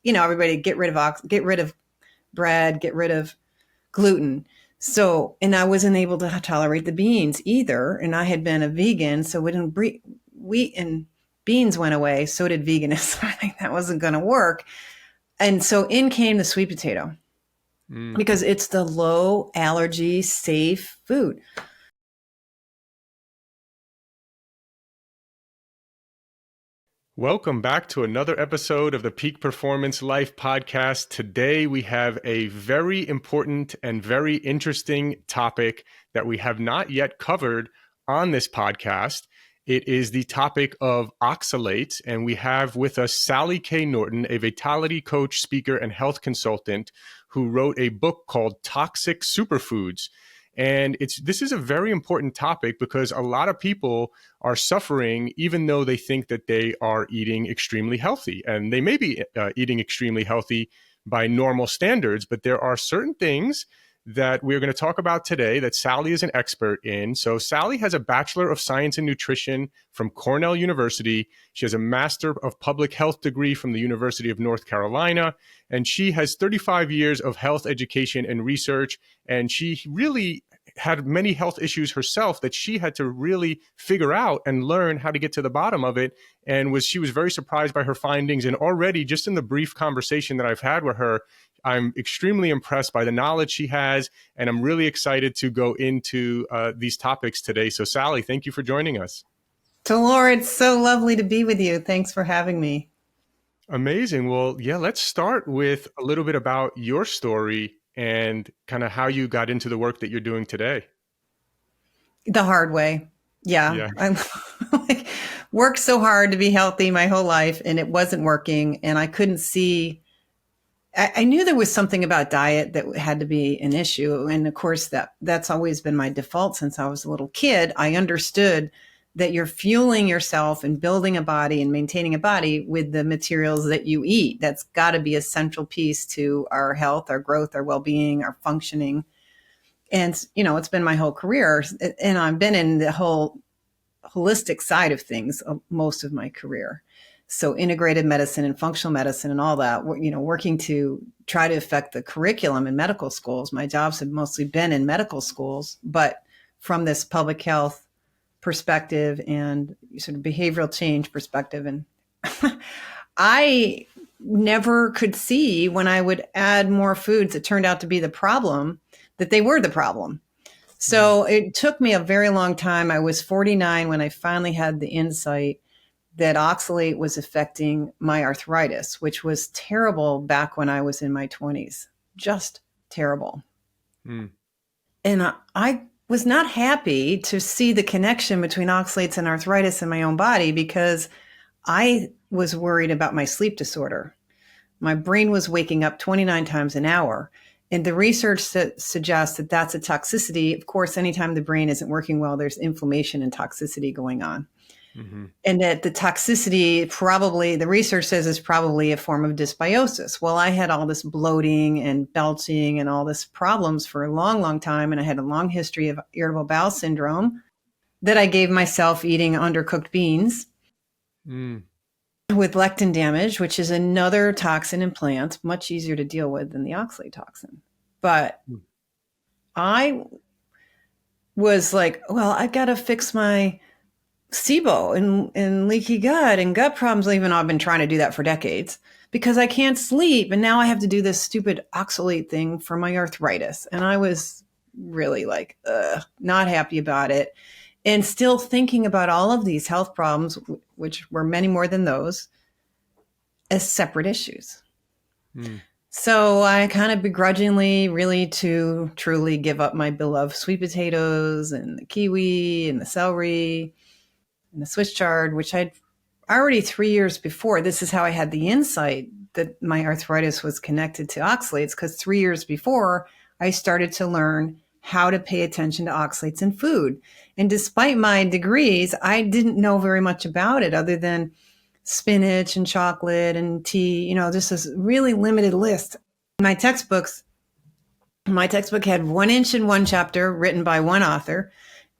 everybody get rid of bread, get rid of gluten. So, and I wasn't able to tolerate the beans either. And I had been a vegan, so when wheat and beans went away, so did veganism. I think that wasn't going to work. And so in came the sweet potato because it's the low allergy, safe food. Welcome back to another episode of the Peak Performance Life podcast. Today we have a very important and very interesting topic that we have not yet covered on this podcast. It is the topic of oxalates, and we have with us Sally K. Norton, a vitality coach, speaker, and health consultant who wrote a book called Toxic Superfoods. And this is a very important topic because a lot of people are suffering even though they think that they are eating extremely healthy. And they may be eating extremely healthy by normal standards, but there are certain things that we're going to talk about today that Sally is an expert in. So Sally has a Bachelor of Science in Nutrition from Cornell University. She has a Master of Public Health degree from the University of North Carolina. And she has 35 years of health education and research. And she really had many health issues herself that she had to really figure out and learn how to get to the bottom of it. And she was very surprised by her findings. And already, just in the brief conversation that I've had with her, I'm extremely impressed by the knowledge she has, and I'm really excited to go into these topics today. So Sally, thank you for joining us. So Laura, it's so lovely to be with you. Thanks for having me. Amazing. Well, yeah, let's start with a little bit about your story and kind of how you got into the work that you're doing today. The hard way. Yeah. I worked so hard to be healthy my whole life, and it wasn't working. And I couldn't see, I knew there was something about diet that had to be an issue. And of course, that's always been my default since I was a little kid. I understood that you're fueling yourself and building a body and maintaining a body with the materials that you eat. That's got to be a central piece to our health, our growth, our well-being, our functioning. And, it's been my whole career. And I've been in the whole holistic side of things most of my career. So integrated medicine and functional medicine and all that, working to try to affect the curriculum in medical schools. My jobs have mostly been in medical schools, but from this public health perspective and sort of behavioral change perspective. And I never could see when I would add more foods that turned out to be the problem, that they were the problem. So it took me a very long time. I was 49 when I finally had the insight that oxalate was affecting my arthritis, which was terrible back when I was in my 20s, just terrible. And I was not happy to see the connection between oxalates and arthritis in my own body because I was worried about my sleep disorder. My brain was waking up 29 times an hour. And the research suggests that that's a toxicity. Of course, anytime the brain isn't working well, there's inflammation and toxicity going on. Mm-hmm. And that the toxicity the research says is probably a form of dysbiosis. Well, I had all this bloating and belching and all this problems for a long, long time. And I had a long history of irritable bowel syndrome that I gave myself eating undercooked beans with lectin damage, which is another toxin in plants, much easier to deal with than the oxalate toxin. But I was like, well, I've got to fix my SIBO and leaky gut and gut problems, even though I've been trying to do that for decades because I can't sleep. And now I have to do this stupid oxalate thing for my arthritis. And I was really not happy about it and still thinking about all of these health problems, which were many more than those, as separate issues. So I kind of begrudgingly really to truly give up my beloved sweet potatoes and the kiwi and the celery and the Swiss chard, which I'd already 3 years before. This is how I had the insight that my arthritis was connected to oxalates, because 3 years before, I started to learn how to pay attention to oxalates in food. And despite my degrees, I didn't know very much about it other than spinach and chocolate and tea, just this really limited list. My textbook had 1 inch in one chapter written by one author.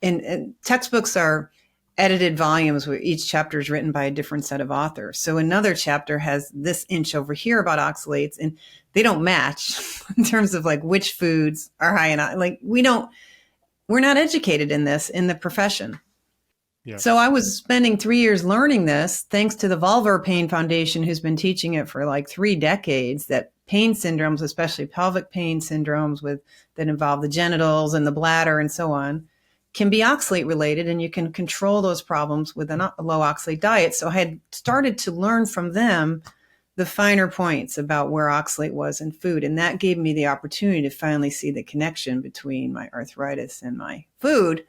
And textbooks are edited volumes where each chapter is written by a different set of authors. So another chapter has this inch over here about oxalates, and they don't match in terms of like which foods are high in, like we're not educated in this in the profession. Yeah. So I was spending 3 years learning this, thanks to the Vulvar Pain Foundation, who's been teaching it for like 3 decades, that pain syndromes, especially pelvic pain syndromes that involve the genitals and the bladder and so on, can be oxalate related, and you can control those problems with a low oxalate diet. So I had started to learn from them the finer points about where oxalate was in food. And that gave me the opportunity to finally see the connection between my arthritis and my food.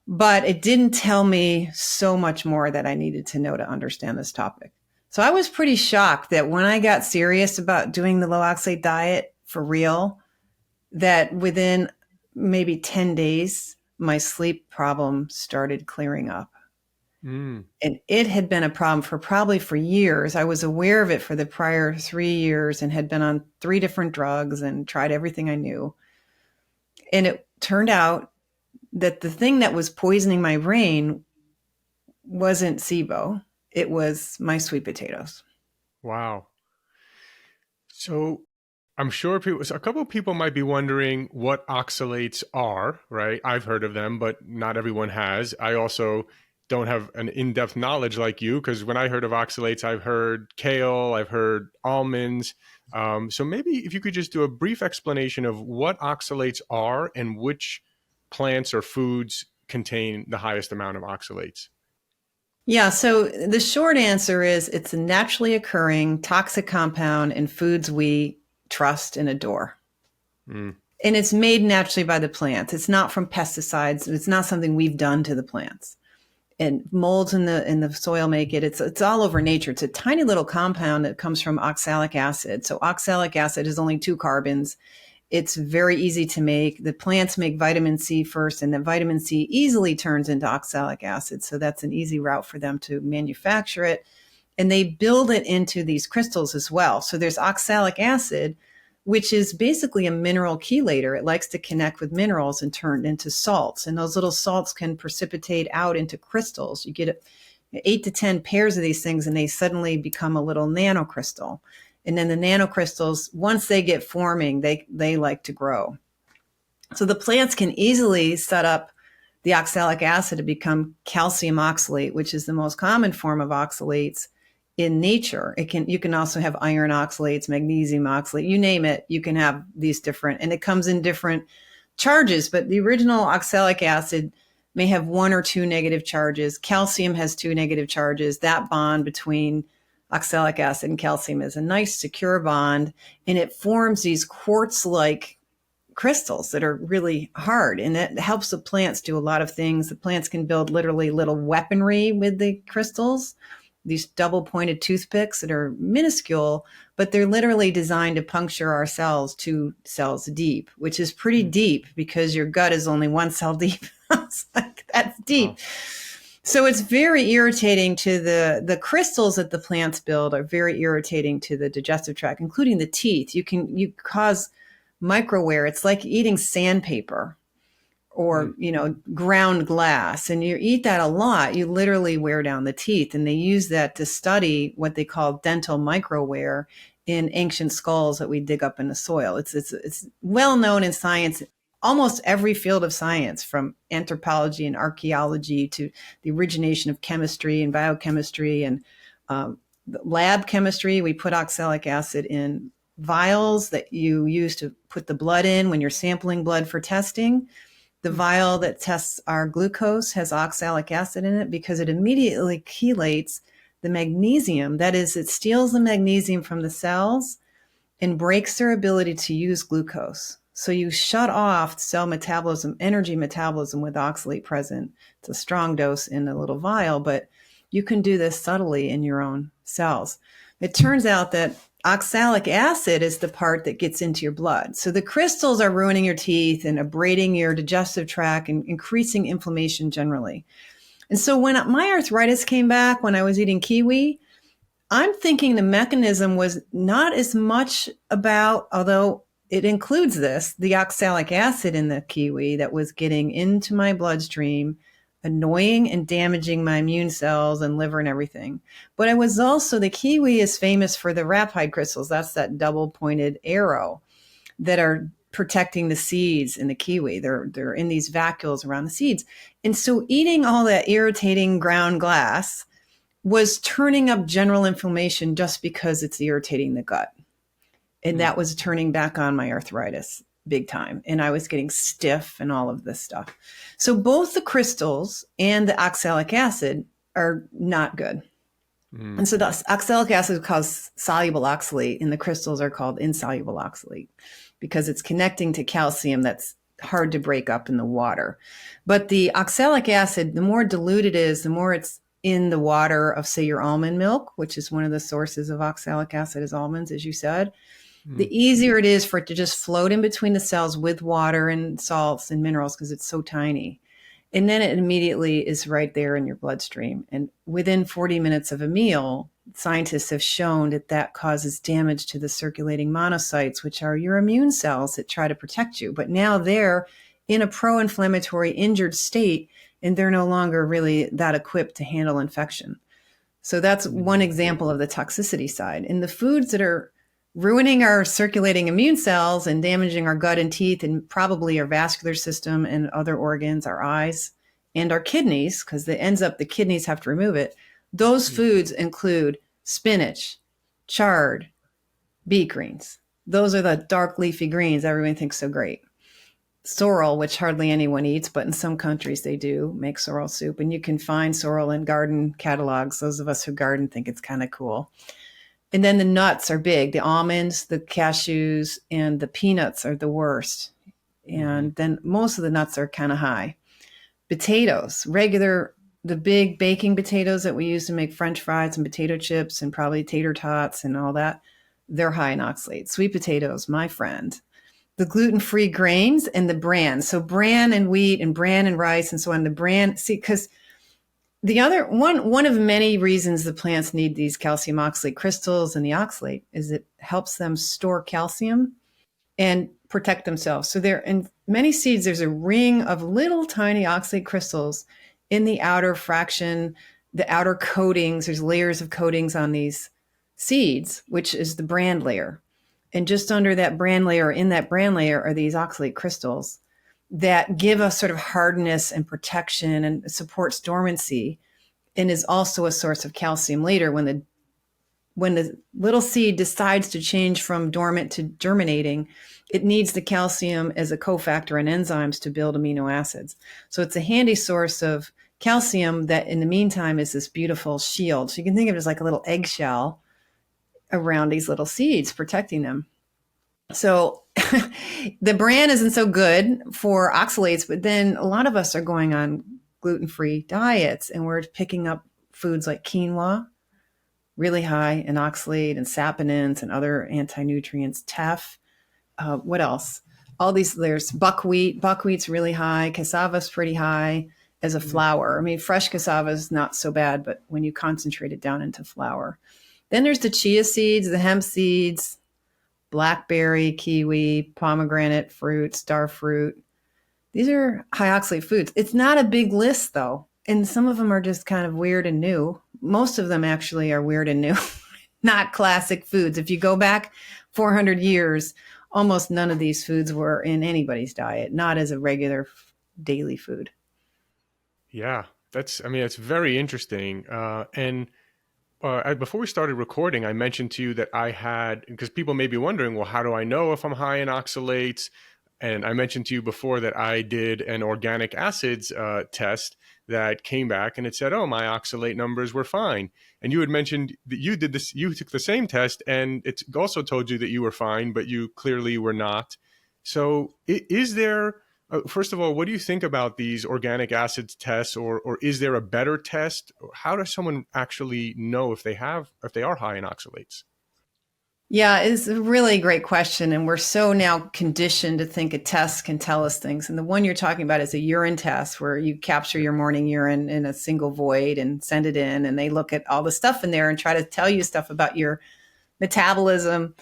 But it didn't tell me so much more that I needed to know to understand this topic. So I was pretty shocked that when I got serious about doing the low oxalate diet for real, that within maybe 10 days, my sleep problem started clearing up. And it had been a problem for years. I was aware of it for the prior 3 years and had been on 3 different drugs and tried everything I knew. And it turned out that the thing that was poisoning my brain wasn't SIBO. It was my sweet potatoes. Wow. So I'm sure a couple of people might be wondering what oxalates are, right? I've heard of them, but not everyone has. I also don't have an in-depth knowledge like you, because when I heard of oxalates, I've heard kale, I've heard almonds. So maybe if you could just do a brief explanation of what oxalates are and which plants or foods contain the highest amount of oxalates. Yeah, so the short answer is it's a naturally occurring toxic compound in foods we trust and adore. And it's made naturally by the plants. It's not from pesticides. It's not something we've done to the plants. And molds in the soil make it. It's all over nature. It's a tiny little compound that comes from oxalic acid. So oxalic acid is only 2 carbons. It's very easy to make. The plants make vitamin C first, and then vitamin C easily turns into oxalic acid. So that's an easy route for them to manufacture it. And they build it into these crystals as well. So there's oxalic acid, which is basically a mineral chelator. It likes to connect with minerals and turn into salts. And those little salts can precipitate out into crystals. You get 8 to 10 pairs of these things, and they suddenly become a little nanocrystal. And then the nanocrystals, once they get forming, they like to grow. So the plants can easily set up the oxalic acid to become calcium oxalate, which is the most common form of oxalates in nature. You can also have iron oxalates, magnesium oxalate, you name it, you can have these different, and it comes in different charges, but the original oxalic acid may have 1 or 2 negative charges. Calcium has 2 negative charges. That bond between oxalic acid and calcium is a nice secure bond, and it forms these quartz-like crystals that are really hard, and that helps the plants do a lot of things. The plants can build literally little weaponry with the crystals, these double-pointed toothpicks that are minuscule, but they're literally designed to puncture our cells 2 cells deep, which is pretty deep because your gut is only 1 cell deep. It's like, that's deep. Oh. So it's very irritating to the crystals that the plants build are very irritating to the digestive tract, including the teeth. You cause microwear. It's like eating sandpaper or, ground glass. And you eat that a lot, you literally wear down the teeth. And they use that to study what they call dental microwear in ancient skulls that we dig up in the soil. It's well known in science. Almost every field of science, from anthropology and archaeology to the origination of chemistry and biochemistry and lab chemistry, we put oxalic acid in vials that you use to put the blood in when you're sampling blood for testing. The vial that tests our glucose has oxalic acid in it because it immediately chelates the magnesium. That is, it steals the magnesium from the cells and breaks their ability to use glucose. So you shut off cell metabolism, energy metabolism with oxalate present. It's a strong dose in a little vial, but you can do this subtly in your own cells. It turns out that oxalic acid is the part that gets into your blood. So the crystals are ruining your teeth and abrading your digestive tract and increasing inflammation generally. And so when my arthritis came back when I was eating kiwi, I'm thinking the mechanism was not as much about, although it includes this, the oxalic acid in the kiwi that was getting into my bloodstream, annoying and damaging my immune cells and liver and everything. But I was also, the kiwi is famous for the rapide crystals. That's that double pointed arrow that are protecting the seeds in the kiwi. They're in these vacuoles around the seeds. And so eating all that irritating ground glass was turning up general inflammation just because it's irritating the gut. And that was turning back on my arthritis big time. And I was getting stiff and all of this stuff. So both the crystals and the oxalic acid are not good. And so the oxalic acid causes soluble oxalate, and the crystals are called insoluble oxalate because it's connecting to calcium that's hard to break up in the water. But the oxalic acid, the more dilute it is, the more it's in the water of, say, your almond milk, which is one of the sources of oxalic acid is almonds, as you said. The easier it is for it to just float in between the cells with water and salts and minerals because it's so tiny. And then it immediately is right there in your bloodstream. And within 40 minutes of a meal, scientists have shown that that causes damage to the circulating monocytes, which are your immune cells that try to protect you. But now they're in a pro-inflammatory injured state, and they're no longer really that equipped to handle infection. So that's one example of the toxicity side. And the foods that are ruining our circulating immune cells and damaging our gut and teeth and probably our vascular system and other organs, our eyes and our kidneys, because it ends up the kidneys have to remove it. Those foods include spinach, chard, beet greens. Those are the dark leafy greens everyone thinks so great. Sorrel, which hardly anyone eats, but in some countries they do make sorrel soup. And you can find sorrel in garden catalogs. Those of us who garden think it's kind of cool. And then the nuts are big. The almonds, the cashews, and the peanuts are the worst. And then most of the nuts are kind of high. Potatoes, the big baking potatoes that we use to make French fries and potato chips and probably tater tots and all that, they're high in oxalate. Sweet potatoes, my friend. The gluten-free grains and the bran. So bran and wheat and bran and rice and so on. The bran, see, because the other one of many reasons the plants need these calcium oxalate crystals and the oxalate is it helps them store calcium and protect themselves. So there, in many seeds, there's a ring of little tiny oxalate crystals in the outer fraction, the outer coatings. There's layers of coatings on these seeds, which is the bran layer. And just under that bran layer, in that bran layer, are these oxalate crystals that give us sort of hardness and protection and supports dormancy, and is also a source of calcium later when the little seed decides to change from dormant to germinating. It needs the calcium as a cofactor in enzymes to build amino acids. So it's a handy source of calcium that in the meantime is this beautiful shield. So you can think of it as like a little eggshell around these little seeds protecting them. So the bran isn't so good for oxalates, but then a lot of us are going on gluten-free diets and we're picking up foods like quinoa, really high in oxalate and saponins and other anti-nutrients, teff. What else? All these, there's buckwheat. Buckwheat's really high. Cassava's pretty high as a flour. I mean, fresh cassava is not so bad, but when you concentrate it down into flour. Then there's the chia seeds, the hemp seeds, blackberry, kiwi, pomegranate fruit, star fruit. These are high oxalate foods. It's not a big list though. And some of them are just kind of weird and new. Most of them actually are weird and new, not classic foods. If you go back 400 years, almost none of these foods were in anybody's diet, not as a regular daily food. Yeah, it's very interesting. Before we started recording, I mentioned to you that I had, because people may be wondering, well, how do I know if I'm high in oxalates? And I mentioned to you before that I did an organic acids test that came back and it said, oh, my oxalate numbers were fine. And you had mentioned that you did this, you took the same test and it also told you that you were fine, but you clearly were not. So is there, first of all, what do you think about these organic acids tests, or is there a better test? How does someone actually know if they are high in oxalates? Yeah, it's a really great question. And we're so now conditioned to think a test can tell us things. And the one you're talking about is a urine test where you capture your morning urine in a single void and send it in. And they look at all the stuff in there and try to tell you stuff about your metabolism.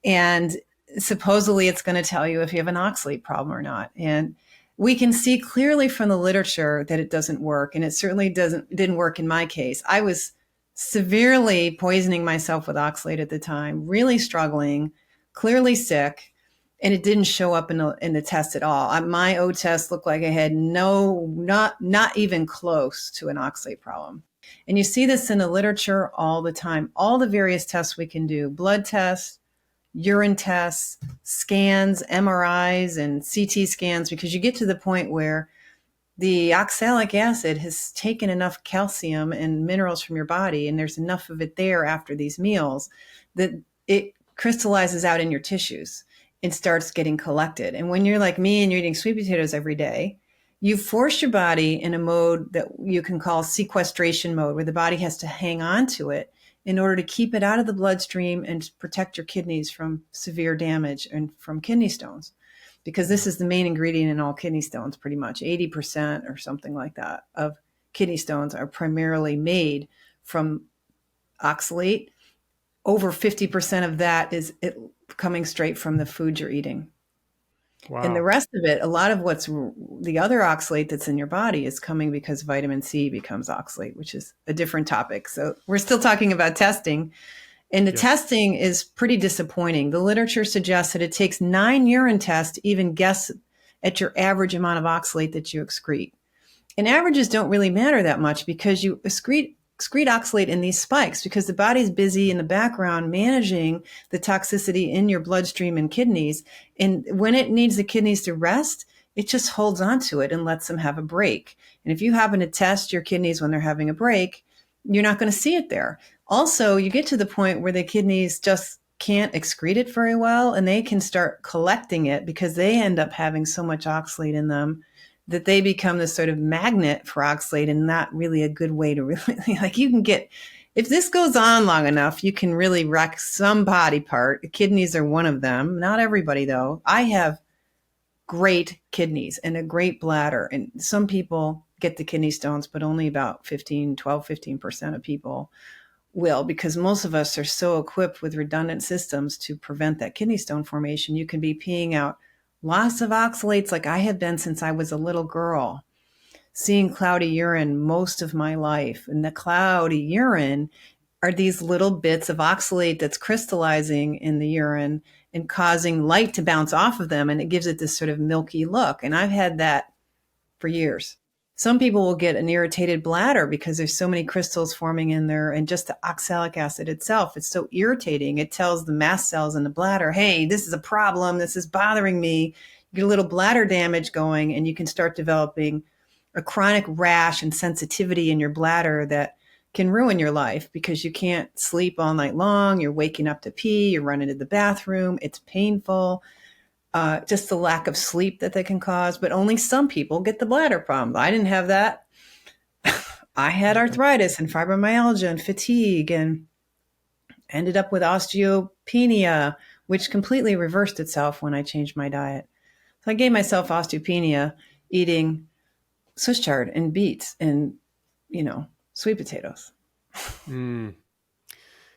And supposedly it's going to tell you if you have an oxalate problem or not. And we can see clearly from the literature that it doesn't work. And it certainly didn't work in my case. I was severely poisoning myself with oxalate at the time, really struggling, clearly sick, and it didn't show up in the test at all. My O test looked like I had not even close to an oxalate problem. And you see this in the literature all the time. All the various tests we can do, blood tests, urine tests, scans, MRIs, and CT scans, because you get to the point where the oxalic acid has taken enough calcium and minerals from your body, and there's enough of it there after these meals that it crystallizes out in your tissues and starts getting collected. And when you're like me and you're eating sweet potatoes every day, you force your body in a mode that you can call sequestration mode, where the body has to hang on to it in order to keep it out of the bloodstream and protect your kidneys from severe damage and from kidney stones. Because this is the main ingredient in all kidney stones, pretty much 80% or something like that of kidney stones are primarily made from oxalate. Over 50% of that is coming straight from the food you're eating. Wow. And the rest of it, a lot of what's the other oxalate that's in your body is coming because vitamin C becomes oxalate, which is a different topic. So we're still talking about testing. And the testing is pretty disappointing. The literature suggests that it takes 9 urine tests to even guess at your average amount of oxalate that you excrete. And averages don't really matter that much because you excrete oxalate in these spikes because the body's busy in the background managing the toxicity in your bloodstream and kidneys. And when it needs the kidneys to rest, it just holds onto it and lets them have a break. And if you happen to test your kidneys when they're having a break, you're not going to see it there. Also, you get to the point where the kidneys just can't excrete it very well, and they can start collecting it because they end up having so much oxalate in them that they become this sort of magnet for oxalate, and not really a good way to really, like, you can get, if this goes on long enough, you can really wreck some body part. The kidneys are one of them. Not everybody, though. I have great kidneys and a great bladder, and some people get the kidney stones, but only about 15% of people will, because most of us are so equipped with redundant systems to prevent that kidney stone formation. You can be peeing out lots of oxalates like I have been since I was a little girl, seeing cloudy urine most of my life. And the cloudy urine are these little bits of oxalate that's crystallizing in the urine and causing light to bounce off of them. And it gives it this sort of milky look. And I've had that for years. Some people will get an irritated bladder because there's so many crystals forming in there, and just the oxalic acid itself, it's so irritating. It tells the mast cells in the bladder, hey, this is a problem. This is bothering me. You get a little bladder damage going, and you can start developing a chronic rash and sensitivity in your bladder that can ruin your life because you can't sleep all night long. You're waking up to pee. You're running to the bathroom. It's painful. Just the lack of sleep that they can cause, but only some people get the bladder problem. I didn't have that. I had arthritis and fibromyalgia and fatigue and ended up with osteopenia, which completely reversed itself when I changed my diet. So I gave myself osteopenia eating Swiss chard and beets and, sweet potatoes. Mm.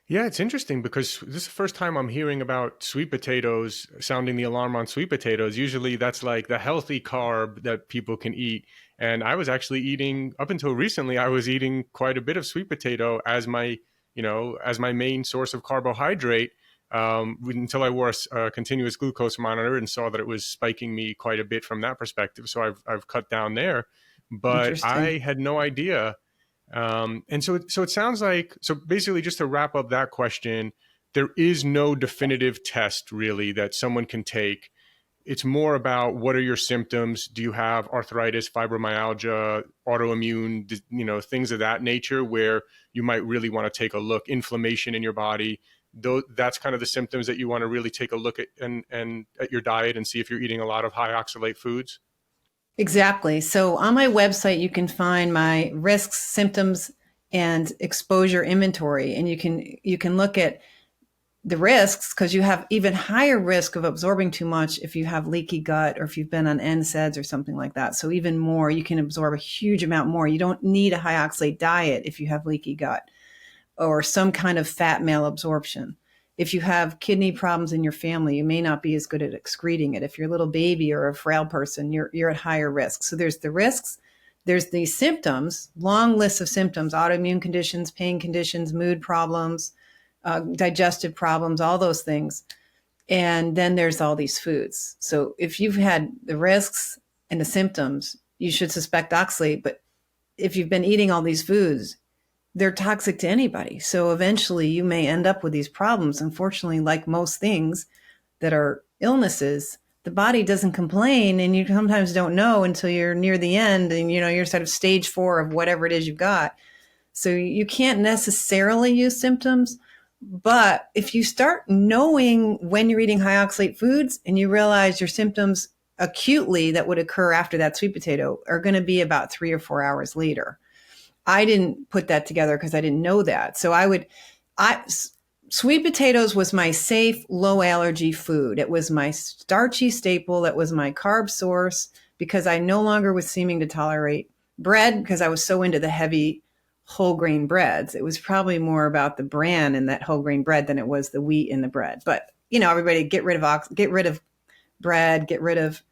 Yeah, it's interesting because this is the first time I'm hearing about sweet potatoes, sounding the alarm on sweet potatoes. Usually that's like the healthy carb that people can eat. And I was actually eating, up until recently, I was eating quite a bit of sweet potato as my main source of carbohydrate, until I wore a continuous glucose monitor and saw that it was spiking me quite a bit from that perspective. So I've cut down there, but I had no idea. And so it sounds like, so basically just to wrap up that question, there is no definitive test really that someone can take. It's more about what are your symptoms? Do you have arthritis, fibromyalgia, autoimmune, things of that nature where you might really want to take a look, inflammation in your body. That's kind of the symptoms that you want to really take a look at and at your diet and see if you're eating a lot of high oxalate foods. Exactly. So on my website, you can find my risks, symptoms, and exposure inventory. And you can look at the risks because you have even higher risk of absorbing too much if you have leaky gut or if you've been on NSAIDs or something like that. So even more, you can absorb a huge amount more. You don't need a high oxalate diet if you have leaky gut or some kind of fat malabsorption. If you have kidney problems in your family, you may not be as good at excreting it. If you're a little baby or a frail person, you're at higher risk. So there's the risks. There's the symptoms, long lists of symptoms, autoimmune conditions, pain conditions, mood problems, digestive problems, all those things. And then there's all these foods. So if you've had the risks and the symptoms, you should suspect oxalate. But if you've been eating all these foods, they're toxic to anybody. So eventually you may end up with these problems. Unfortunately, like most things that are illnesses, the body doesn't complain, and you sometimes don't know until you're near the end and you're sort of stage 4 of whatever it is you've got. So you can't necessarily use symptoms, but if you start knowing when you're eating high oxalate foods and you realize your symptoms acutely that would occur after that sweet potato are going to be about 3 or 4 hours later. I didn't put that together because I didn't know that. So sweet potatoes was my safe, low allergy food. It was my starchy staple. It was my carb source because I no longer was seeming to tolerate bread because I was so into the heavy whole grain breads. It was probably more about the bran in that whole grain bread than it was the wheat in the bread. But, everybody get rid of bread, get rid of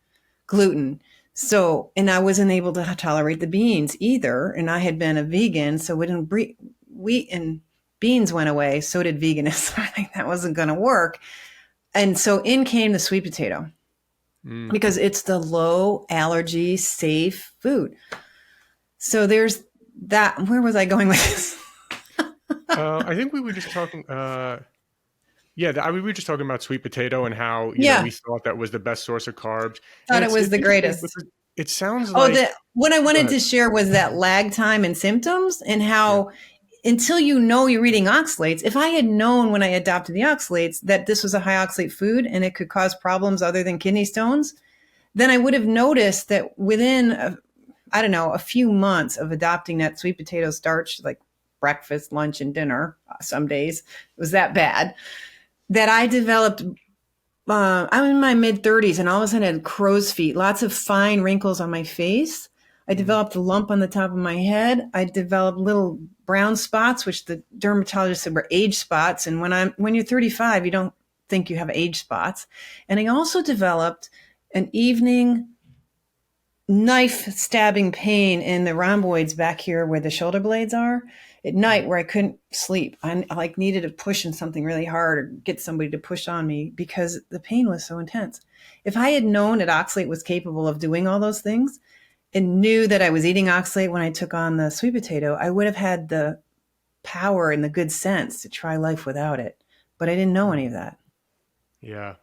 gluten. So, and I wasn't able to tolerate the beans either. And I had been a vegan. So when wheat and beans went away, so did veganism. I think that wasn't going to work. And so in came the sweet potato because it's the low allergy, safe food. So there's that. Where was I going with this? I think we were just talking. We were just talking about sweet potato and how we thought that was the best source of carbs. Thought it was the greatest. It sounds like what I wanted to share was that lag time and symptoms and how until you're eating oxalates. If I had known when I adopted the oxalates that this was a high oxalate food and it could cause problems other than kidney stones, then I would have noticed that within a few months of adopting that sweet potato starch, like breakfast, lunch, and dinner, some days it was that bad, that I developed, I'm in my mid 30s and all of a sudden I had crow's feet, lots of fine wrinkles on my face. I developed a lump on the top of my head. I developed little brown spots, which the dermatologist said were age spots. And when you're 35, you don't think you have age spots. And I also developed an evening knife stabbing pain in the rhomboids back here where the shoulder blades are at night, where I couldn't sleep. I needed to push in something really hard or get somebody to push on me because the pain was so intense. If I had known that oxalate was capable of doing all those things and knew that I was eating oxalate when I took on the sweet potato, I would have had the power and the good sense to try life without it. But I didn't know any of that. Yeah.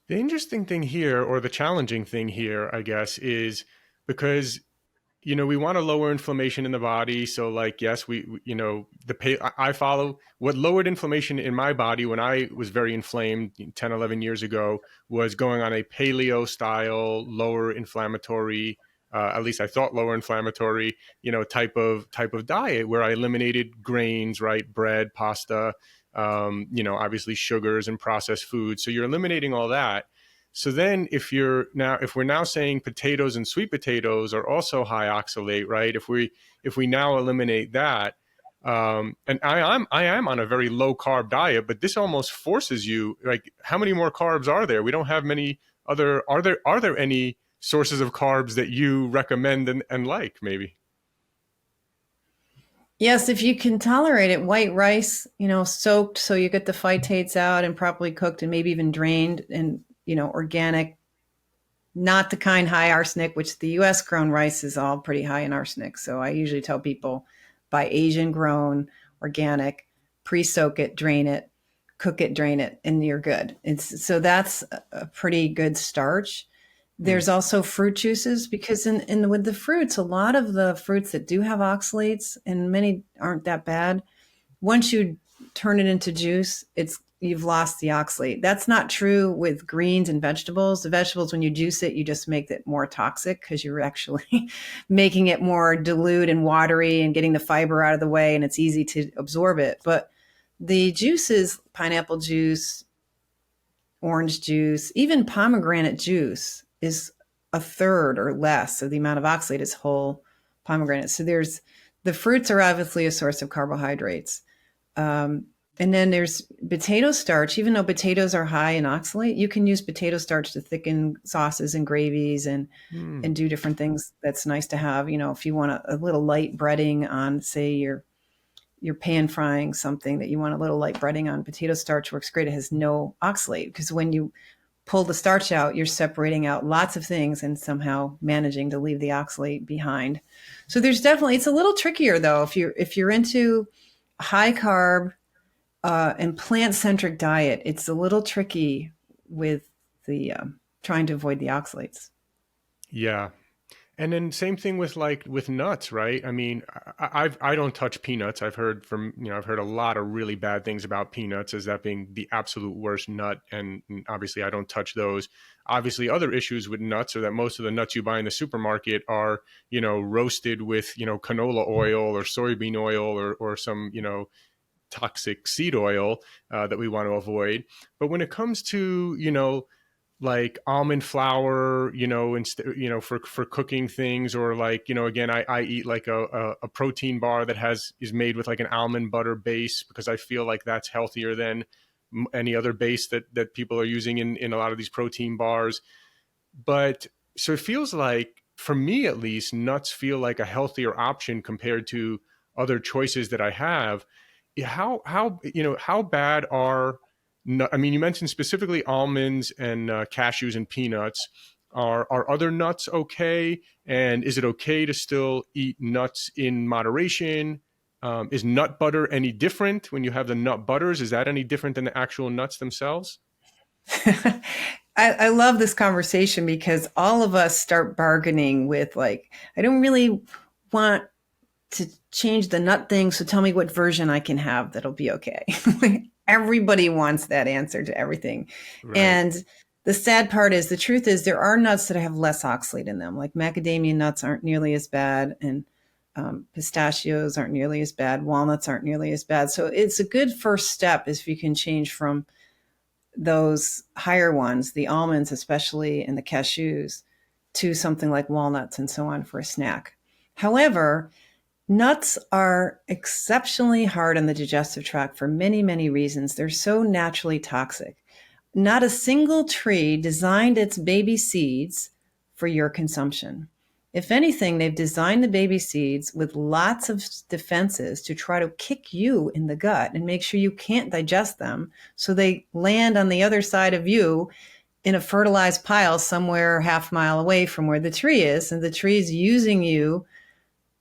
The interesting thing here, or the challenging thing here, I guess, is because, we want to lower inflammation in the body. So yes, I follow what lowered inflammation in my body when I was very inflamed 10, 11 years ago was going on a paleo style, lower inflammatory, at least I thought lower inflammatory, type of diet where I eliminated grains, right? Bread, pasta, obviously sugars and processed foods. So you're eliminating all that. So then if we're now saying potatoes and sweet potatoes are also high oxalate, right? If we now eliminate that, and I am on a very low carb diet, but this almost forces you, like, how many more carbs are there? We don't have many other, are there any sources of carbs that you recommend and like maybe? Yes, if you can tolerate it, white rice, soaked so you get the phytates out and properly cooked and maybe even drained and, organic, not the kind high arsenic, which the US grown rice is all pretty high in arsenic. So I usually tell people buy Asian grown, organic, pre-soak it, drain it, cook it, drain it, and you're good. So that's a pretty good starch. There's also fruit juices because with the fruits, a lot of the fruits that do have oxalates, and many aren't that bad, once you turn it into juice, you've lost the oxalate. That's not true with greens and vegetables. The vegetables, when you juice it, you just make it more toxic because you're actually making it more dilute and watery and getting the fiber out of the way, and it's easy to absorb it. But the juices, pineapple juice, orange juice, even pomegranate juice is a third or less of the amount of oxalate as whole pomegranate. So the fruits are obviously a source of carbohydrates. And then there's potato starch. Even though potatoes are high in oxalate, you can use potato starch to thicken sauces and gravies and do different things. That's nice to have. If you want a little light breading on, say, you're pan frying something that you want a little light breading on, potato starch works great. It has no oxalate, because when you pull the starch out, you're separating out lots of things and somehow managing to leave the oxalate behind. So it's a little trickier though. If you're into high carb and plant-centric diet, it's a little tricky with the trying to avoid the oxalates. Yeah. And then same thing with nuts, right? I mean, I don't touch peanuts. I've heard a lot of really bad things about peanuts as that being the absolute worst nut. And obviously I don't touch those. Obviously other issues with nuts are that most of the nuts you buy in the supermarket are, roasted with, canola oil or soybean oil or some, toxic seed oil that we want to avoid. But when it comes to, like almond flour, for cooking things, or like, again, I eat like a protein bar that is made with like an almond butter base, because I feel like that's healthier than any other base that people are using in a lot of these protein bars. But so it feels like, for me at least, nuts feel like a healthier option compared to other choices that I have. How bad are, I mean, you mentioned specifically almonds and cashews and peanuts. Are other nuts okay? And is it okay to still eat nuts in moderation? Is nut butter any different when you have the nut butters? Is that any different than the actual nuts themselves? I love this conversation, because all of us start bargaining with, like, I don't really want to change the nut thing, so tell me what version I can have that'll be okay. Everybody wants that answer to everything. Right. And the sad part is, the truth is, there are nuts that have less oxalate in them. Like macadamia nuts aren't nearly as bad, and pistachios aren't nearly as bad. Walnuts aren't nearly as bad. So it's a good first step if you can change from those higher ones, the almonds especially, and the cashews, to something like walnuts and so on for a snack. However, nuts are exceptionally hard on the digestive tract for many, many reasons. They're so naturally toxic. Not a single tree designed its baby seeds for your consumption. If anything, they've designed the baby seeds with lots of defenses to try to kick you in the gut and make sure you can't digest them, so they land on the other side of you in a fertilized pile somewhere half mile away from where the tree is. And the tree is using you,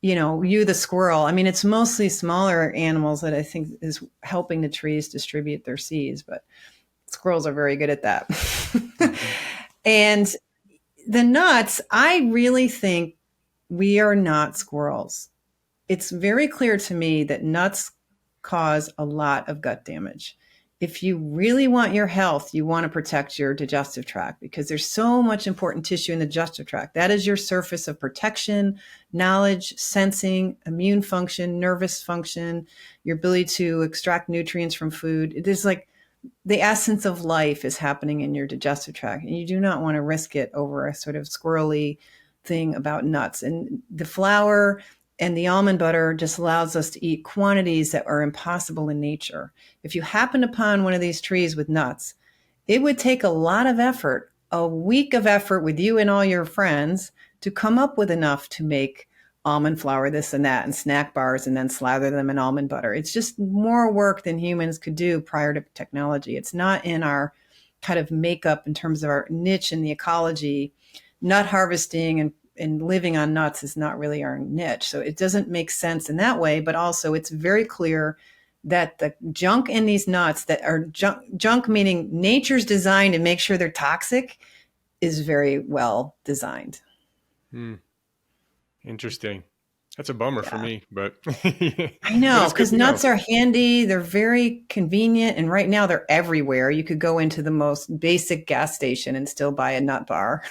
you, the squirrel. I mean, it's mostly smaller animals that I think is helping the trees distribute their seeds, but squirrels are very good at that. And the nuts, I really think we are not squirrels. It's very clear to me that nuts cause a lot of gut damage. If you really want your health, you want to protect your digestive tract, because there's so much important tissue in the digestive tract. That is your surface of protection, knowledge, sensing, immune function, nervous function, your ability to extract nutrients from food. It is like the essence of life is happening in your digestive tract, and you do not want to risk it over a sort of squirrely thing about nuts. And the flour and the almond butter just allows us to eat quantities that are impossible in nature. If you happen upon one of these trees with nuts, it would take a lot of effort, a week of effort with you and all your friends, to come up with enough to make almond flour, this and that, and snack bars, and then slather them in almond butter. It's just more work than humans could do prior to technology. It's not in our kind of makeup in terms of our niche in the ecology. Nut harvesting and living on nuts is not really our niche. So it doesn't make sense in that way, but also it's very clear that the junk in these nuts that are junk meaning nature's designed to make sure they're toxic, is very well designed. Interesting. That's a bummer for me, but I know, because nuts are handy. They're very convenient. And right now they're everywhere. You could go into the most basic gas station and still buy a nut bar.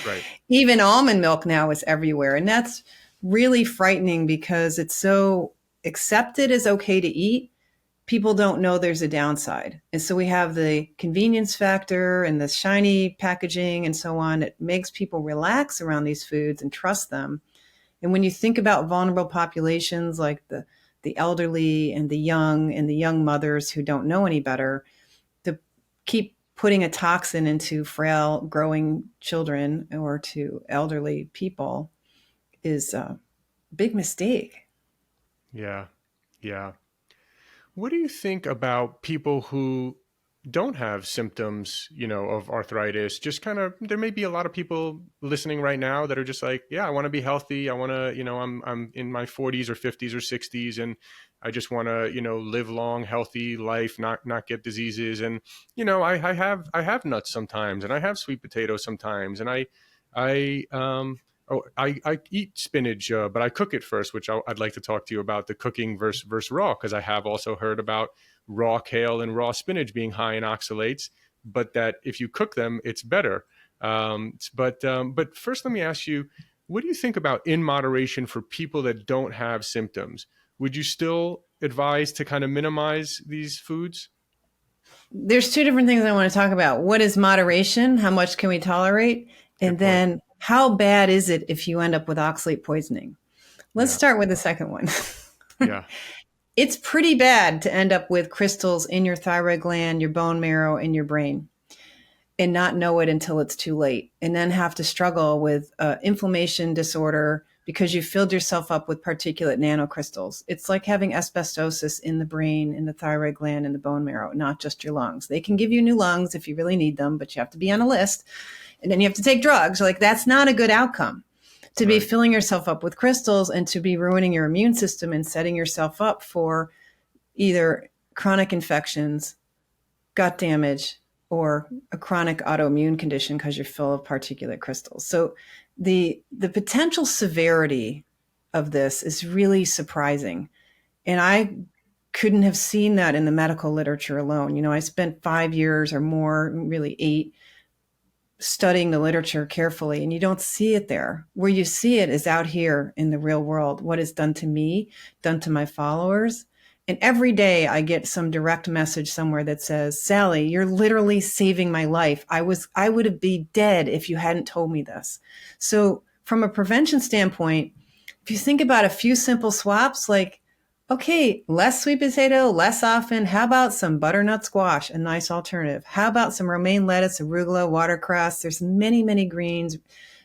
Right. Even almond milk now is everywhere. And that's really frightening, because it's so accepted as okay to eat. People don't know there's a downside. And so we have the convenience factor and the shiny packaging and so on. It makes people relax around these foods and trust them. And when you think about vulnerable populations like the the elderly and the young mothers who don't know any better, to keep putting a toxin into frail growing children or to elderly people is a big mistake. Yeah. Yeah. What do you think about people who don't have symptoms, of arthritis? Just kind of, there may be a lot of people listening right now that are just like, yeah, I want to be healthy. I want to, I'm in my 40s or 50s or 60s, and I just want to, live long, healthy life, not get diseases. And, I have nuts sometimes, and I have sweet potatoes sometimes, and I eat spinach, but I cook it first, which I'd like to talk to you about the cooking versus raw, because I have also heard about raw kale and raw spinach being high in oxalates, but that if you cook them, it's better. But first, let me ask you, what do you think about in moderation for people that don't have symptoms? Would you still advise to kind of minimize these foods? There's two different things I want to talk about. What is moderation? How much can we tolerate? And Good point. then how bad is it if you end up with oxalate poisoning? Let's Yeah. start with the second one. Yeah. It's pretty bad to end up with crystals in your thyroid gland, your bone marrow, and your brain, and not know it until it's too late, and then have to struggle with inflammation disorder because you filled yourself up with particulate nanocrystals. It's like having asbestosis in the brain, in the thyroid gland, in the bone marrow, not just your lungs. They can give you new lungs if you really need them, but you have to be on a list, and then you have to take drugs. Like, that's not a good outcome, to be filling yourself up with crystals and to be ruining your immune system and setting yourself up for either chronic infections, gut damage, or a chronic autoimmune condition because you're full of particulate crystals. So the potential severity of this is really surprising. And I couldn't have seen that in the medical literature alone. I spent 5 years or more, really 8, studying the literature carefully, and you don't see it there. Where you see it is out here in the real world, what is done to me, done to my followers. And every day I get some direct message somewhere that says, Sally, you're literally saving my life. I would be dead if you hadn't told me this. So from a prevention standpoint, if you think about a few simple swaps, like, okay, less sweet potato, less often. How about some butternut squash, a nice alternative? How about some romaine lettuce, arugula, watercress? There's many, many greens,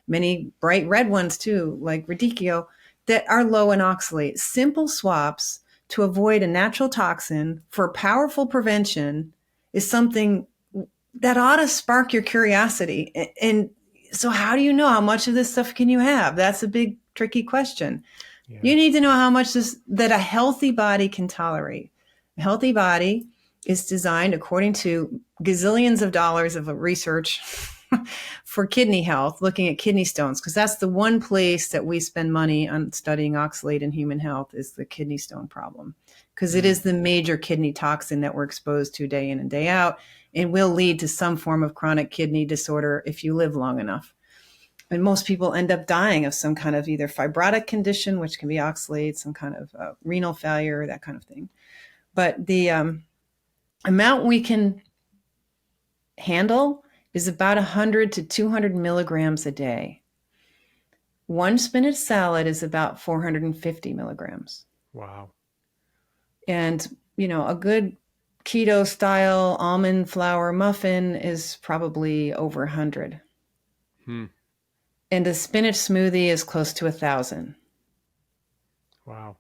many bright red ones too, like radicchio, that are low in oxalate. Simple swaps to avoid a natural toxin for powerful prevention is something that ought to spark your curiosity. And so how do you know how much of this stuff can you have? That's a big, tricky question. Yeah. You need to know how much that a healthy body can tolerate. A healthy body is designed according to gazillions of dollars of research for kidney health, looking at kidney stones, because that's the one place that we spend money on studying oxalate in human health, is the kidney stone problem, because it is the major kidney toxin that we're exposed to day in and day out, and will lead to some form of chronic kidney disorder if you live long enough. And most people end up dying of some kind of either fibrotic condition, which can be oxalate, some kind of renal failure, that kind of thing. But the amount we can handle is about 100 to 200 milligrams a day. One spinach salad is about 450 milligrams. Wow. And, a good keto style almond flour muffin is probably over 100. And a spinach smoothie is close to 1,000. Wow.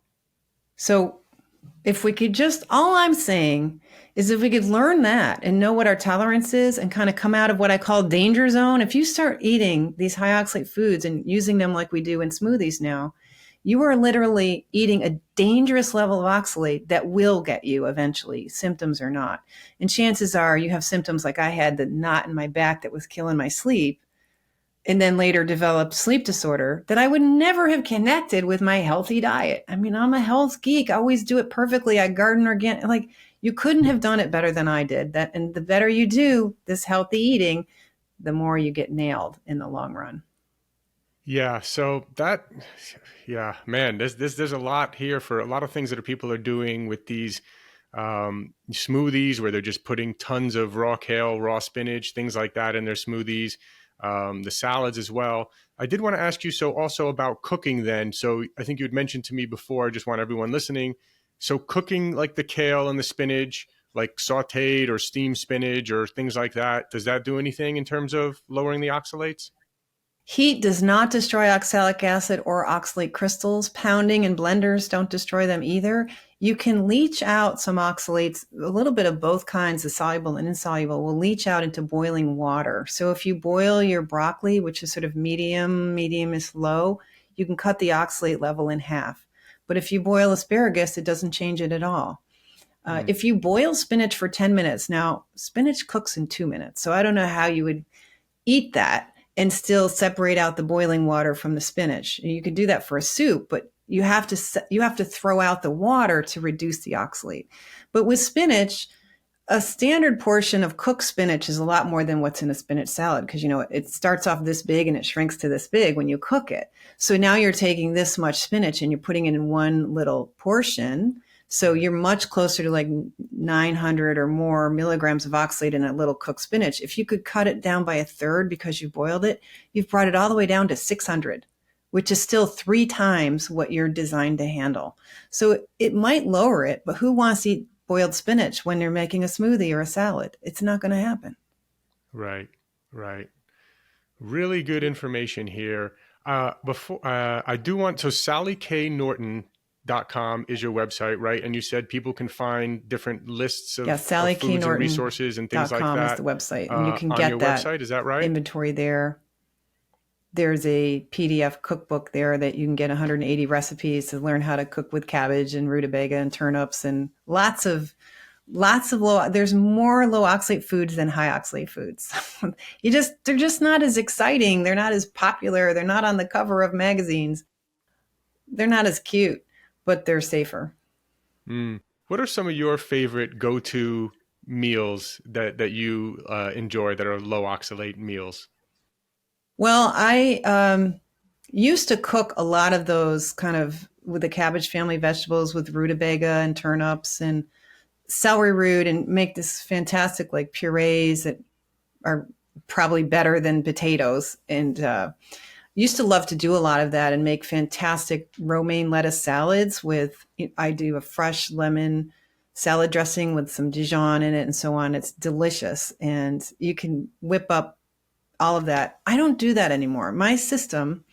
So if we could all I'm saying is if we could learn that and know what our tolerance is and kind of come out of what I call danger zone, if you start eating these high oxalate foods and using them like we do in smoothies now, you are literally eating a dangerous level of oxalate that will get you eventually, symptoms or not. And chances are you have symptoms like I had, the knot in my back that was killing my sleep, and then later developed sleep disorder that I would never have connected with my healthy diet. I mean, I'm a health geek. I always do it perfectly. I garden organic. Like, you couldn't have done it better than I did. And the better you do this healthy eating, the more you get nailed in the long run. Yeah. So man, there's a lot here for a lot of things that people are doing with these smoothies, where they're just putting tons of raw kale, raw spinach, things like that in their smoothies. The salads as well. I did want to ask you also about cooking then. So I think you had mentioned to me before, I just want everyone listening, So cooking like the kale and the spinach, like sauteed or steamed spinach or things like that, does that do anything in terms of lowering the oxalates? Heat does not destroy oxalic acid or oxalate crystals. Pounding and blenders don't destroy them either. You can leach out some oxalates, a little bit of both kinds, the soluble and insoluble, will leach out into boiling water. So if you boil your broccoli, which is sort of medium is low, you can cut the oxalate level in half. But if you boil asparagus, it doesn't change it at all. If you boil spinach for 10 minutes, now spinach cooks in 2 minutes. So I don't know how you would eat that and still separate out the boiling water from the spinach. You could do that for a soup, but you have to throw out the water to reduce the oxalate. But with spinach, a standard portion of cooked spinach is a lot more than what's in a spinach salad because, it starts off this big and it shrinks to this big when you cook it. So now you're taking this much spinach and you're putting it in one little portion. So you're much closer to like 900 or more milligrams of oxalate in a little cooked spinach. If you could cut it down by a third because you boiled it, you've brought it all the way down to 600, which is still 3 times what you're designed to handle. So it might lower it, but who wants to eat boiled spinach when you're making a smoothie or a salad? It's not going to happen. Right, right. Really good information here. Before I do want, so SallyKNorton.com is your website, right? And you said people can find different lists of foods and resources and things like that. is the website, and you can on get your that website. Is that right? inventory there. There's a PDF cookbook there that you can get 180 recipes to learn how to cook with cabbage and rutabaga and turnips and lots of there's more low oxalate foods than high oxalate foods. They're just not as exciting. They're not as popular. They're not on the cover of magazines. They're not as cute, but they're safer. What are some of your favorite go-to meals that you enjoy that are low oxalate meals? Well, I used to cook a lot of those kind of with the cabbage family vegetables with rutabaga and turnips and celery root and make this fantastic like purees that are probably better than potatoes. And used to love to do a lot of that and make fantastic romaine lettuce salads I do a fresh lemon salad dressing with some Dijon in it and so on. It's delicious. And you can whip up all of that. I don't do that anymore. My system,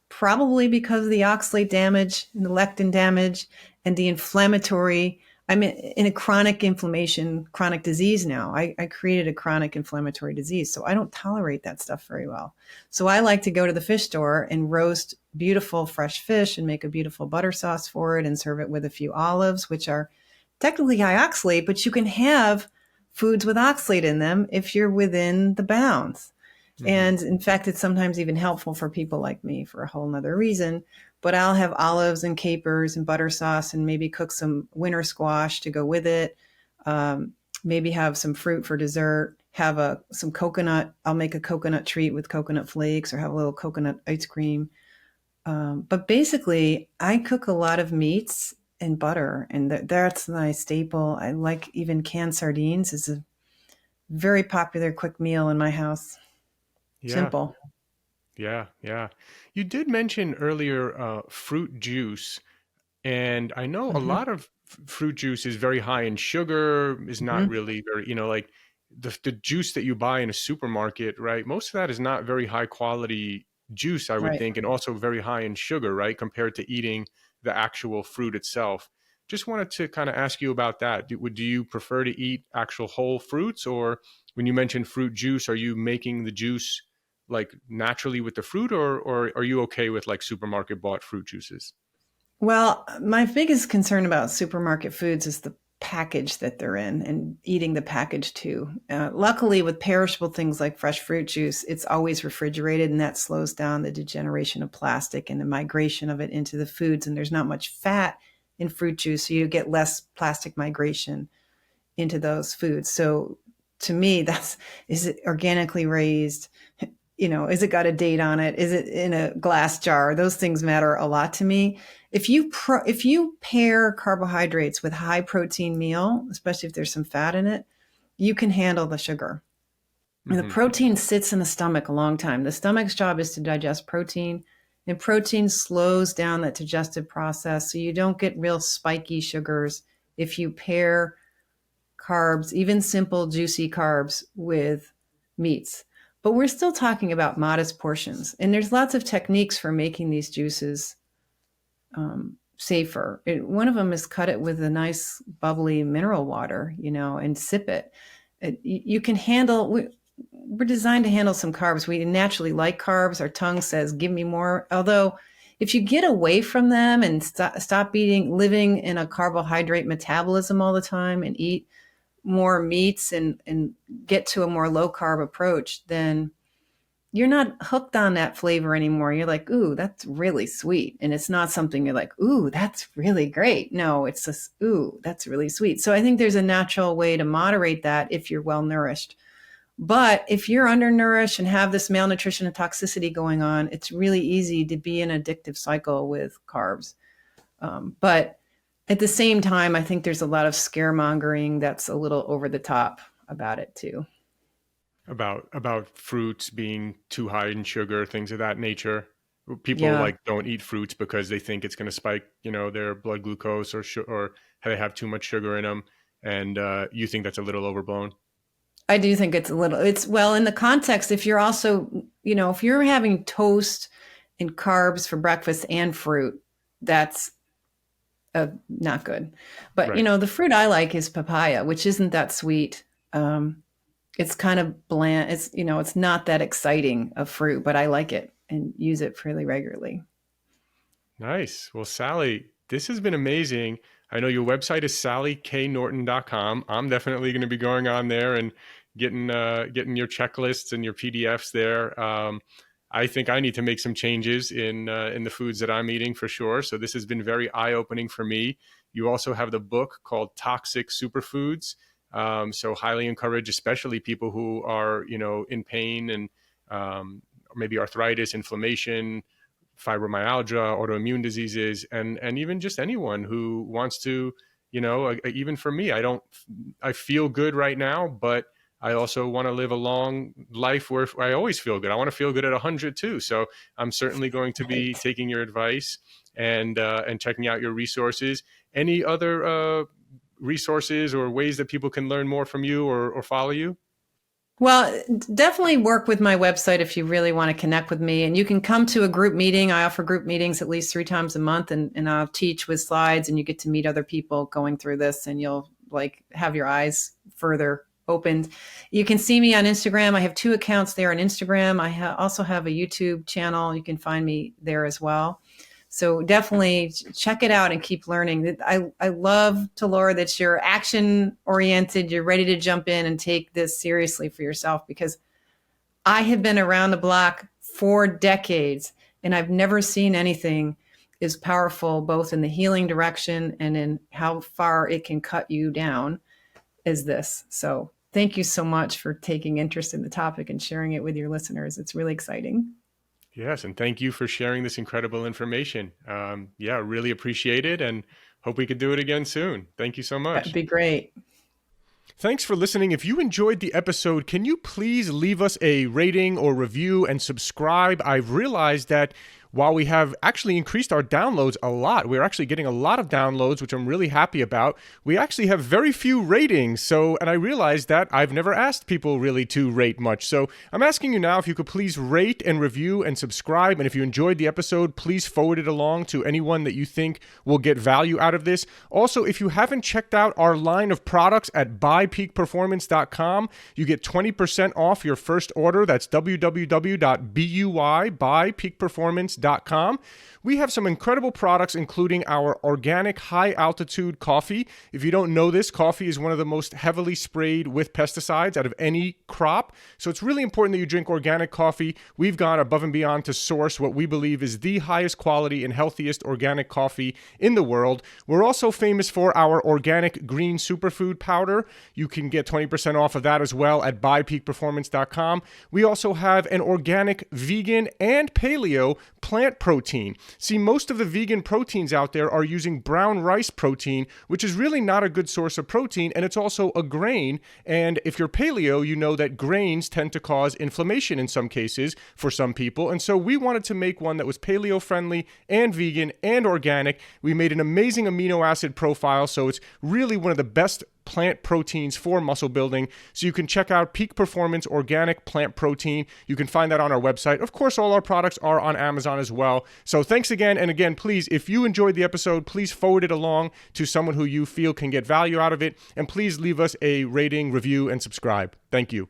probably because of the oxalate damage and the lectin damage and the inflammatory, I'm in a chronic disease now. I created a chronic inflammatory disease. So I don't tolerate that stuff very well. So I like to go to the fish store and roast beautiful fresh fish and make a beautiful butter sauce for it and serve it with a few olives, which are technically high oxalate, but you can have foods with oxalate in them if you're within the bounds. And in fact, it's sometimes even helpful for people like me for a whole nother reason. But I'll have olives and capers and butter sauce and maybe cook some winter squash to go with it. Maybe have some fruit for dessert, have some coconut. I'll make a coconut treat with coconut flakes or have a little coconut ice cream. But basically, I cook a lot of meats and butter, and that's my staple. I like even canned sardines is a very popular quick meal in my house. Yeah. Simple. Yeah. You did mention earlier fruit juice, and I know a lot of fruit juice is very high in sugar, is not really very, like the juice that you buy in a supermarket, right? Most of that is not very high quality juice, I would think, and also very high in sugar, right? Compared to eating the actual fruit itself. Just wanted to kind of ask you about that. Do you prefer to eat actual whole fruits, or when you mention fruit juice, are you making the juice like naturally with the fruit, or are you okay with like supermarket bought fruit juices? Well, my biggest concern about supermarket foods is the package that they're in and eating the package too. Luckily, with perishable things like fresh fruit juice, it's always refrigerated, and that slows down the degeneration of plastic and the migration of it into the foods. And there's not much fat in fruit juice, so you get less plastic migration into those foods. So to me, is it organically raised? Is it got a date on it? Is it in a glass jar? Those things matter a lot to me. If you pair carbohydrates with high protein meal, especially if there's some fat in it, you can handle the sugar. The protein sits in the stomach a long time. The stomach's job is to digest protein. And protein slows down that digestive process, so you don't get real spiky sugars if you pair carbs, even simple juicy carbs, with meats. But we're still talking about modest portions. And there's lots of techniques for making these juices safer. One of them is cut it with a nice bubbly mineral water, and sip it. You can handle, we're designed to handle some carbs. We naturally like carbs. Our tongue says, give me more. Although if you get away from them and stop living in a carbohydrate metabolism all the time and eat more meats and get to a more low carb approach, then you're not hooked on that flavor anymore. You're like, ooh, that's really sweet. And it's not something you're like, ooh, that's really great. No, it's just, ooh, that's really sweet. So I think there's a natural way to moderate that if you're well nourished. But if you're undernourished and have this malnutrition and toxicity going on, it's really easy to be in an addictive cycle with carbs. But at the same time, I think there's a lot of scaremongering that's a little over the top about it too. About fruits being too high in sugar, things of that nature. People don't eat fruits because they think it's going to spike, their blood glucose or they have too much sugar in them. And you think that's a little overblown? I do think it's in the context, if you're also, if you're having toast and carbs for breakfast and fruit, that's not good. But, right. The fruit I like is papaya, which isn't that sweet. It's kind of bland. It's not that exciting of fruit, but I like it and use it fairly regularly. Nice. Well, Sally, this has been amazing. I know your website is sallyknorton.com. I'm definitely going to be going on there and getting your checklists and your PDFs there. I think I need to make some changes in the foods that I'm eating for sure. So this has been very eye-opening for me. You also have the book called Toxic Superfoods. So highly encourage, especially people who are, in pain and maybe arthritis, inflammation, fibromyalgia, autoimmune diseases, and even just anyone who wants to, even for me, I feel good right now, but I also want to live a long life where I always feel good. I want to feel good at 100 too. So I'm certainly going to be taking your advice and checking out your resources. Any other resources or ways that people can learn more from you or follow you? Well, definitely work with my website if you really want to connect with me. And you can come to a group meeting. I offer group meetings at least 3 times a month, and I'll teach with slides, and you get to meet other people going through this, and you'll have your eyes further opened. You can see me on Instagram. I have 2 accounts there on Instagram. I also have a YouTube channel. You can find me there as well. So definitely check it out and keep learning. I love, Laura, that you're action oriented. You're ready to jump in and take this seriously for yourself, because I have been around the block for decades and I've never seen anything as powerful, both in the healing direction and in how far it can cut you down, as this. So thank you so much for taking interest in the topic and sharing it with your listeners. It's really exciting. Yes, and thank you for sharing this incredible information. Really appreciate it and hope we could do it again soon. Thank you so much. That'd be great. Thanks for listening. If you enjoyed the episode, can you please leave us a rating or review and subscribe? I've realized that while we have actually increased our downloads a lot, we're actually getting a lot of downloads, which I'm really happy about. We actually have very few ratings. And I realized that I've never asked people really to rate much. So I'm asking you now if you could please rate and review and subscribe. And if you enjoyed the episode, please forward it along to anyone that you think will get value out of this. Also, if you haven't checked out our line of products at buypeakperformance.com, you get 20% off your first order. That's www.buypeakperformance.com. We have some incredible products, including our organic high-altitude coffee. If you don't know this, coffee is one of the most heavily sprayed with pesticides out of any crop. So it's really important that you drink organic coffee. We've gone above and beyond to source what we believe is the highest quality and healthiest organic coffee in the world. We're also famous for our organic green superfood powder. You can get 20% off of that as well at buypeakperformance.com. We also have an organic, vegan, and paleo plant protein. See, most of the vegan proteins out there are using brown rice protein, which is really not a good source of protein, and it's also a grain. And if you're paleo, you know that grains tend to cause inflammation in some cases for some people. And so we wanted to make one that was paleo friendly and vegan and organic. We made an amazing amino acid profile, so it's really one of the best plant proteins for muscle building. So you can check out Peak Performance Organic Plant Protein. You can find that on our website. Of course, all our products are on Amazon as well. So thanks again. And again, please, if you enjoyed the episode, please forward it along to someone who you feel can get value out of it. And please leave us a rating, review, and subscribe. Thank you.